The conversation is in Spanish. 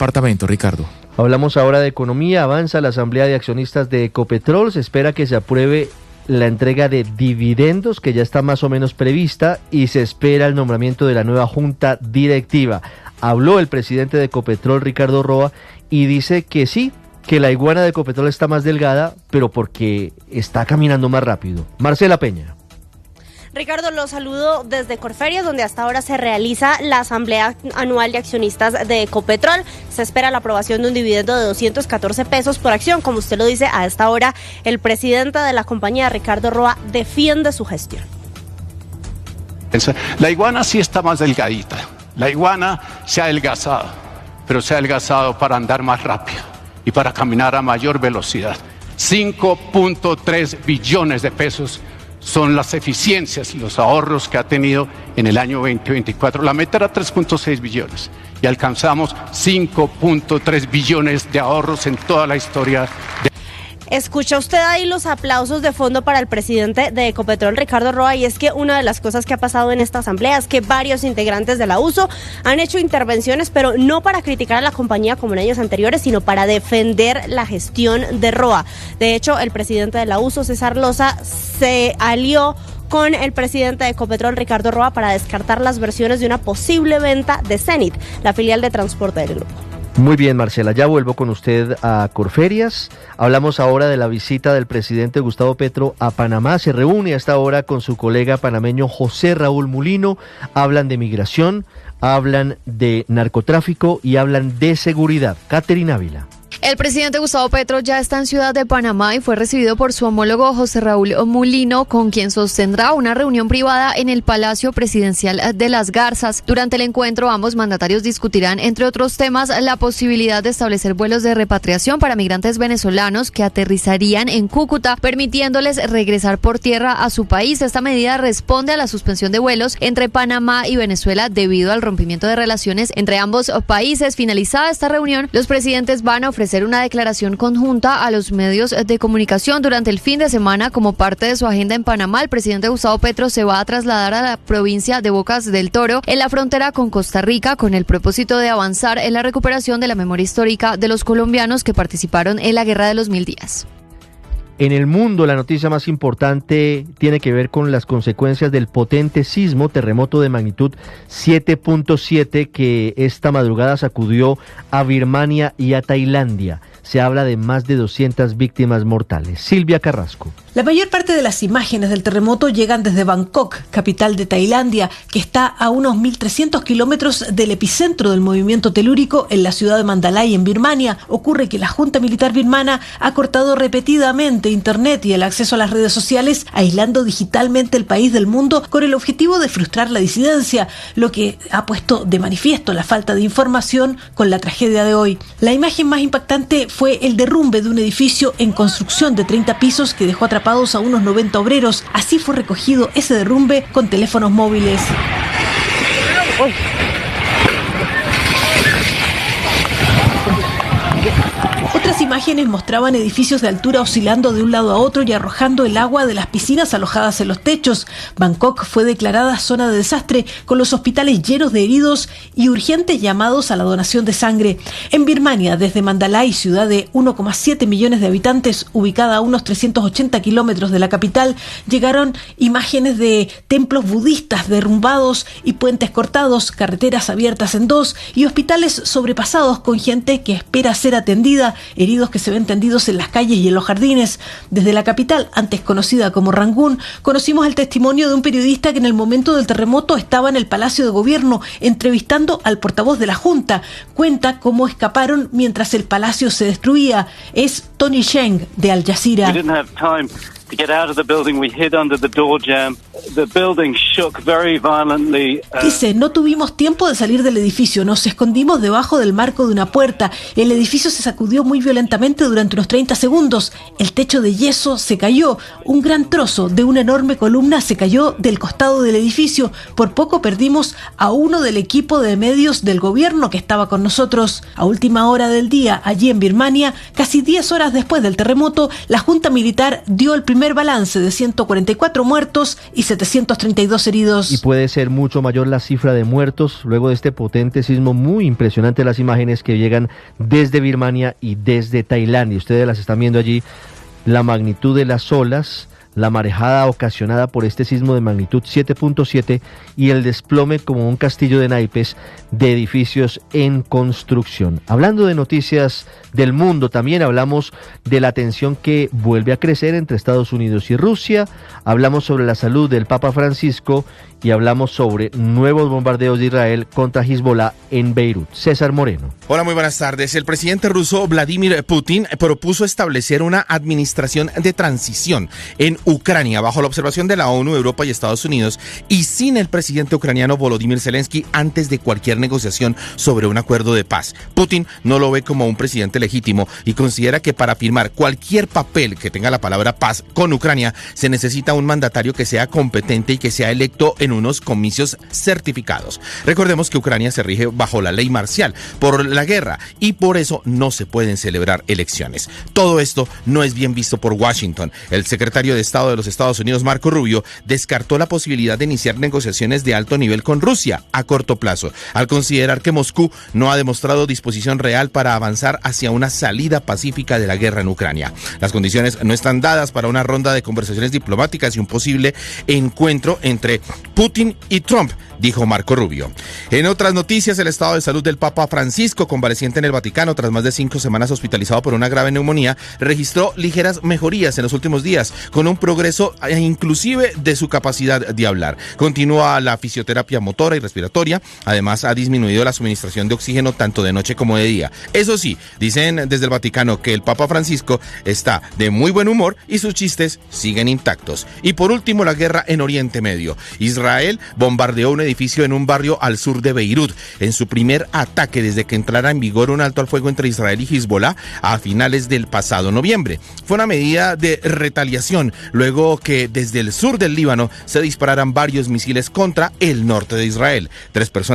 departamento, Ricardo. Hablamos ahora de economía. Avanza la asamblea de accionistas de Ecopetrol. Se espera que se apruebe la entrega de dividendos, que ya está más o menos prevista, y se espera el nombramiento de la nueva junta directiva. Habló el presidente de Ecopetrol, Ricardo Roa, y dice que sí, que la iguana de Ecopetrol está más delgada, pero porque está caminando más rápido. Marcela Peña. Ricardo, los saludo desde Corferias, donde hasta ahora se realiza la asamblea anual de accionistas de Ecopetrol. Se espera la aprobación de un dividendo de 214 pesos por acción. Como usted lo dice, a esta hora el presidente de la compañía, Ricardo Roa, defiende su gestión. La iguana sí está más delgadita. La iguana se ha adelgazado, pero se ha adelgazado para andar más rápido y para caminar a mayor velocidad. 5.3 billones de pesos son las eficiencias y los ahorros que ha tenido en el año 2024. La meta era 3.6 billones y alcanzamos 5.3 billones de ahorros en toda la historia de... Escucha usted ahí los aplausos de fondo para el presidente de Ecopetrol, Ricardo Roa, y es que una de las cosas que ha pasado en esta asamblea es que varios integrantes de la USO han hecho intervenciones, pero no para criticar a la compañía como en años anteriores, sino para defender la gestión de Roa. De hecho, el presidente de la USO, César Loza, se alió con el presidente de Ecopetrol, Ricardo Roa, para descartar las versiones de una posible venta de Zenit, la filial de transporte del grupo. Muy bien, Marcela, ya vuelvo con usted a Corferias. Hablamos ahora de la visita del presidente Gustavo Petro a Panamá. Se reúne a esta hora con su colega panameño José Raúl Mulino. Hablan de migración, hablan de narcotráfico y hablan de seguridad. Caterina Ávila. El presidente Gustavo Petro ya está en Ciudad de Panamá y fue recibido por su homólogo José Raúl Mulino, con quien sostendrá una reunión privada en el Palacio Presidencial de Las Garzas. Durante el encuentro, ambos mandatarios discutirán, entre otros temas, la posibilidad de establecer vuelos de repatriación para migrantes venezolanos que aterrizarían en Cúcuta, permitiéndoles regresar por tierra a su país. Esta medida responde a la suspensión de vuelos entre Panamá y Venezuela debido al rompimiento de relaciones entre ambos países. Finalizada esta reunión, los presidentes van a ofrecer una declaración conjunta a los medios de comunicación. Durante el fin de semana, como parte de su agenda en Panamá, el presidente Gustavo Petro se va a trasladar a la provincia de Bocas del Toro, en la frontera con Costa Rica, con el propósito de avanzar en la recuperación de la memoria histórica de los colombianos que participaron en la Guerra de los 1000 días. En el mundo, la noticia más importante tiene que ver con las consecuencias del potente terremoto de magnitud 7.7 que esta madrugada sacudió a Birmania y a Tailandia. Se habla de más de 200 víctimas mortales. Silvia Carrasco. La mayor parte de las imágenes del terremoto llegan desde Bangkok, capital de Tailandia, que está a unos 1.300 kilómetros del epicentro del movimiento telúrico en la ciudad de Mandalay, en Birmania. Ocurre que la Junta Militar birmana ha cortado repetidamente Internet y el acceso a las redes sociales, aislando digitalmente el país del mundo con el objetivo de frustrar la disidencia, lo que ha puesto de manifiesto la falta de información con la tragedia de hoy. La imagen más impactante fue el derrumbe de un edificio en construcción de 30 pisos que dejó atrapados a unos 90 obreros. Así fue recogido ese derrumbe con teléfonos móviles. Otras imágenes mostraban edificios de altura oscilando de un lado a otro y arrojando el agua de las piscinas alojadas en los techos. Bangkok fue declarada zona de desastre, con los hospitales llenos de heridos y urgentes llamados a la donación de sangre. En Birmania, desde Mandalay, ciudad de 1,7 millones de habitantes, ubicada a unos 380 kilómetros de la capital, llegaron imágenes de templos budistas derrumbados y puentes cortados, carreteras abiertas en dos y hospitales sobrepasados con gente que espera ser atendida, heridos que se ven tendidos en las calles y en los jardines. Desde la capital, antes conocida como Rangún, conocimos el testimonio de un periodista que en el momento del terremoto estaba en el Palacio de Gobierno entrevistando al portavoz de la Junta. Cuenta cómo escaparon mientras el palacio se destruía. Es Tony Sheng, de Al Jazeera. To get out of the building, we hid under the door jamb. The building shook very violently. Dice, no tuvimos tiempo de salir del edificio, nos escondimos debajo del marco de una puerta. El edificio se sacudió muy violentamente durante unos 30 segundos. El techo de yeso se cayó. Un gran trozo de una enorme columna se cayó del costado del edificio. Por poco perdimos a uno del equipo de medios del gobierno que estaba con nosotros. A última hora del día, allí en Birmania, casi 10 horas después del terremoto, la Junta Militar dio el primer primer balance de 144 muertos y 732 heridos. Y puede ser mucho mayor la cifra de muertos luego de este potente sismo. Muy impresionante las imágenes que llegan desde Birmania y desde Tailandia. Ustedes las están viendo allí, la magnitud de las olas, la marejada ocasionada por este sismo de magnitud 7.7 y el desplome como un castillo de naipes de edificios en construcción. Hablando de noticias del mundo, también hablamos de la tensión que vuelve a crecer entre Estados Unidos y Rusia, hablamos sobre la salud del Papa Francisco y hablamos sobre nuevos bombardeos de Israel contra Hezbollah en Beirut. César Moreno. Hola, muy buenas tardes. El presidente ruso Vladimir Putin propuso establecer una administración de transición en Ucrania bajo la observación de la ONU, Europa y Estados Unidos y sin el presidente ucraniano Volodymyr Zelensky antes de cualquier negociación sobre un acuerdo de paz. Putin no lo ve como un presidente legítimo y considera que para firmar cualquier papel que tenga la palabra paz con Ucrania se necesita un mandatario que sea competente y que sea electo en unos comicios certificados. Recordemos que Ucrania se rige bajo la ley marcial por la guerra y por eso no se pueden celebrar elecciones. Todo esto no es bien visto por Washington. El secretario de Estado de los Estados Unidos, Marco Rubio, descartó la posibilidad de iniciar negociaciones de alto nivel con Rusia a corto plazo, al considerar que Moscú no ha demostrado disposición real para avanzar hacia una salida pacífica de la guerra en Ucrania. Las condiciones no están dadas para una ronda de conversaciones diplomáticas y un posible encuentro entre Putin y Trump, dijo Marco Rubio. En otras noticias, el estado de salud del Papa Francisco, convaleciente en el Vaticano tras más de 5 semanas hospitalizado por una grave neumonía, registró ligeras mejorías en los últimos días, con un progreso inclusive de su capacidad de hablar. Continúa la fisioterapia motora y respiratoria, además ha disminuido la suministración de oxígeno tanto de noche como de día. Eso sí, dicen desde el Vaticano que el Papa Francisco está de muy buen humor y sus chistes siguen intactos. Y por último, la guerra en Oriente Medio. Israel bombardeó un edificio en un barrio al sur de Beirut, en su primer ataque desde que entrara en vigor un alto al fuego entre Israel y Hezbollah a finales del pasado noviembre. Fue una medida de retaliación luego que desde el sur del Líbano se dispararan varios misiles contra el norte de Israel. 3 personas